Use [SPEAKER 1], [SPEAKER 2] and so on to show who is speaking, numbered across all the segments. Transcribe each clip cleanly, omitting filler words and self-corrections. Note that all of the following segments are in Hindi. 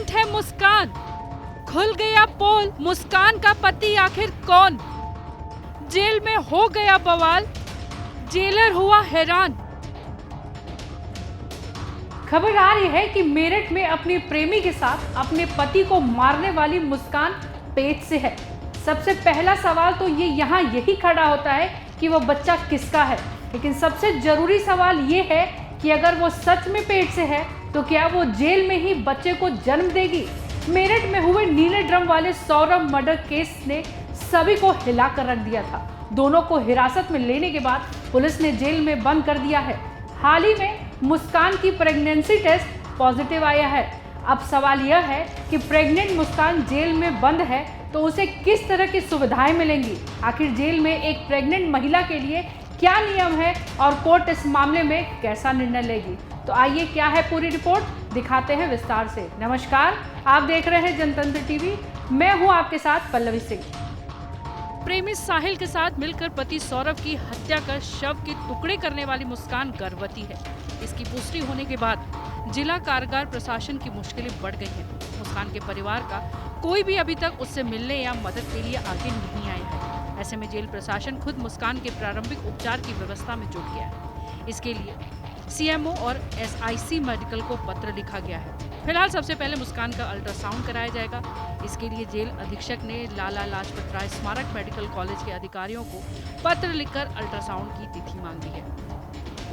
[SPEAKER 1] प्रेग्नेंट है मुस्कान, खुल गया पोल, मुस्कान का पति आखिर कौन? जेल में हो गया बवाल, जेलर हुआ हैरान। खबर आ रही है कि मेरठ में अपनी प्रेमी के साथ अपने पति को मारने वाली मुस्कान पेट से है। सबसे पहला सवाल तो यहाँ यही खड़ा होता है कि वो बच्चा किसका है, लेकिन सबसे जरूरी सवाल ये है कि अगर वो सच में पेट से है तो क्या वो जेल में ही बच्चे को जन्म देगी? मेरठ में हुए नीले ड्रम वाले सौरभ मर्डर केस ने सभी को हिला कर रख दिया था। दोनों को हिरासत में लेने के बाद पुलिस ने जेल में बंद कर दिया है। हाल ही में मुस्कान की प्रेगनेंसी टेस्ट पॉजिटिव आया है। अब सवाल यह है कि प्रेग्नेंट मुस्कान जेल में बंद है तो उसे किस तरह की सुविधाएं मिलेंगी? आखिर जेल में एक प्रेग्नेंट महिला के लिए क्या नियम है और कोर्ट इस मामले में कैसा निर्णय लेगी? तो आइए, क्या है पूरी रिपोर्ट, दिखाते हैं विस्तार से। नमस्कार, आप देख रहे हैं जनतंत्र टीवी। मैं हूं आपके साथ पल्लवी सिंह। प्रेमी साहिल के साथ मिलकर पति सौरभ की हत्या कर शव के टुकड़े करने वाली मुस्कान गर्भवती है। इसकी पुष्टि होने के बाद जिला कारागार प्रशासन की मुश्किलें बढ़ गई हैं। मुस्कान के परिवार का कोई भी अभी तक उससे मिलने या मदद के लिए आगे नहीं आया है। ऐसे में जेल प्रशासन खुद मुस्कान के प्रारंभिक उपचार की व्यवस्था में जुट गया है। इसके लिए सीएमओ और एसआईसी मेडिकल को पत्र लिखा गया है। फिलहाल सबसे पहले मुस्कान का अल्ट्रासाउंड कराया जाएगा। इसके लिए जेल अधीक्षक ने लाला लाजपत राय स्मारक मेडिकल कॉलेज के अधिकारियों को पत्र लिखकर अल्ट्रासाउंड की तिथि मांगी है।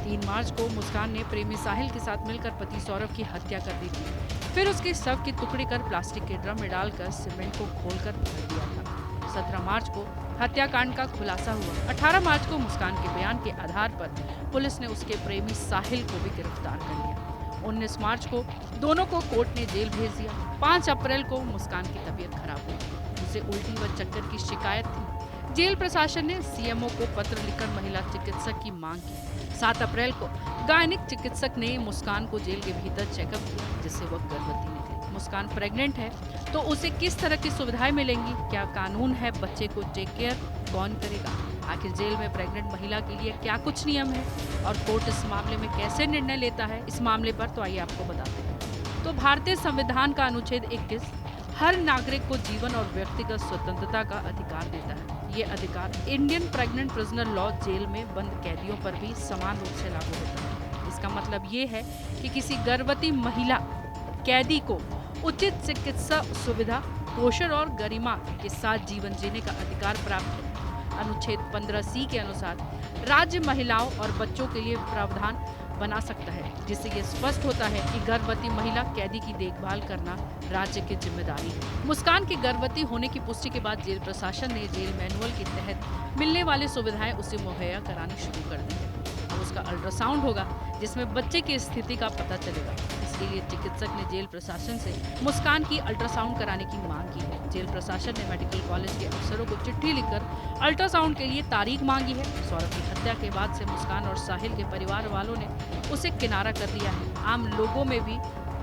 [SPEAKER 1] 3 मार्च को मुस्कान ने प्रेमी साहिल के साथ मिलकर पति सौरभ की हत्या कर दी थी। फिर उसके शव के टुकड़े कर प्लास्टिक के ड्रम में डालकर सीमेंट को खोलकर भर दिया था। 17 मार्च को हत्याकांड का खुलासा हुआ। 18 मार्च को मुस्कान के बयान के आधार पर पुलिस ने उसके प्रेमी साहिल को भी गिरफ्तार कर लिया। 19 मार्च को दोनों को कोर्ट ने जेल भेज दिया। 5 अप्रैल को मुस्कान की तबीयत खराब हुई। उसे उल्टी व चक्कर की शिकायत थी। जेल प्रशासन ने सीएमओ को पत्र लिखकर महिला चिकित्सक की मांग की। 7 अप्रैल को गायनिक चिकित्सक ने मुस्कान को जेल के भीतर चेकअप किया, जिससे वह गर्भवती निकली। मुस्कान प्रेग्नेंट है तो उसे किस तरह की सुविधाएं मिलेंगी? क्या कानून है? बच्चे को टेक केयर कौन करेगा? आखिर जेल में प्रेग्नेंट महिला के लिए क्या कुछ नियम है और कोर्ट इस मामले में कैसे निर्णय लेता है? इस मामले पर तो आइए आपको बताते हैं। तो भारतीय संविधान का अनुच्छेद 21 हर नागरिक को जीवन और व्यक्तिगत स्वतंत्रता का अधिकार देता है। ये अधिकार Indian pregnant prisoner law jail में बंद कैदियों पर भी समान रूप से लागू होता है। इसका मतलब ये है कि किसी गर्भवती महिला कैदी को उचित चिकित्सा सुविधा, पोषण और गरिमा के साथ जीवन जीने का अधिकार प्राप्त है। अनुच्छेद 15C के अनुसार राज्य महिलाओं और बच्चों के लिए प्रावधान बना सकता है, जिससे ये स्पष्ट होता है कि गर्भवती महिला कैदी की देखभाल करना राज्य की जिम्मेदारी है। मुस्कान के गर्भवती होने की पुष्टि के बाद जेल प्रशासन ने जेल मैनुअल के तहत मिलने वाली सुविधाएं उसे मुहैया करानी शुरू कर दी है। अब उसका अल्ट्रासाउंड होगा, जिसमें बच्चे की स्थिति का पता चलेगा। इसके लिए चिकित्सक ने जेल प्रशासन से मुस्कान की अल्ट्रासाउंड कराने की मांग की है। जेल प्रशासन ने मेडिकल कॉलेज के अफसरों को चिट्ठी लिखकर अल्ट्रासाउंड के लिए तारीख मांगी है। सौरभ की हत्या के बाद से मुस्कान और साहिल के परिवार वालों ने उसे किनारा कर दिया है। आम लोगों में भी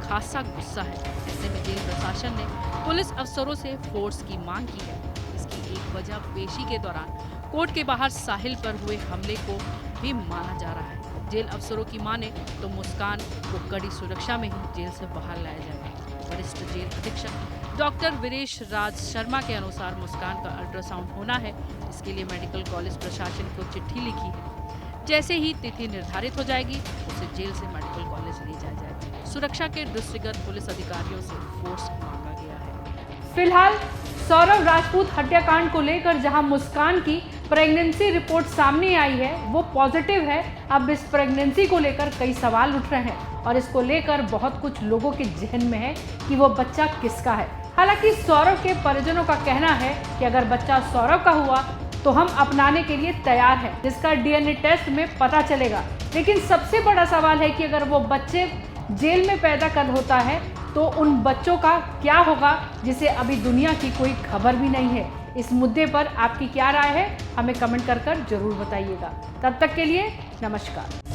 [SPEAKER 1] खासा गुस्सा है। ऐसे में जेल प्रशासन ने पुलिस अफसरों से फोर्स की मांग की है। इसकी एक वजह पेशी के दौरान कोर्ट के बाहर साहिल पर हुए हमले को भी माना जा रहा है। जेल अफसरों की माने तो मुस्कान को कड़ी सुरक्षा में ही जेल से बाहर लाया जाएगा। वरिष्ठ जेल अधीक्षक डॉक्टर वीरेश राज शर्मा के अनुसार मुस्कान का अल्ट्रासाउंड होना है। इसके लिए मेडिकल कॉलेज प्रशासन को चिट्ठी लिखी है। जैसे ही तिथि निर्धारित हो जाएगी, उसे जेल से मेडिकल कॉलेज ले जाया जाएगा। सुरक्षा के दृष्टिगत पुलिस अधिकारियों से फोर्स मांगा गया है। फिलहाल सौरभ राजपूत हत्याकांड को लेकर जहां मुस्कान की प्रेगनेंसी रिपोर्ट सामने आई है वो पॉजिटिव है। अब इस प्रेगनेंसी को लेकर कई सवाल उठ रहे हैं और इसको लेकर बहुत कुछ लोगों के जहन में है कि वो बच्चा किसका है। हालांकि सौरभ के परिजनों का कहना है कि अगर बच्चा सौरभ का हुआ तो हम अपनाने के लिए तैयार हैं, जिसका डीएनए टेस्ट में पता चलेगा। लेकिन सबसे बड़ा सवाल है कि अगर वो बच्चे जेल में पैदा कर होता है तो उन बच्चों का क्या होगा, जिसे अभी दुनिया की कोई खबर भी नहीं है। इस मुद्दे पर आपकी क्या राय है, हमें कमेंट कर जरूर बताइएगा। तब तक के लिए नमस्कार।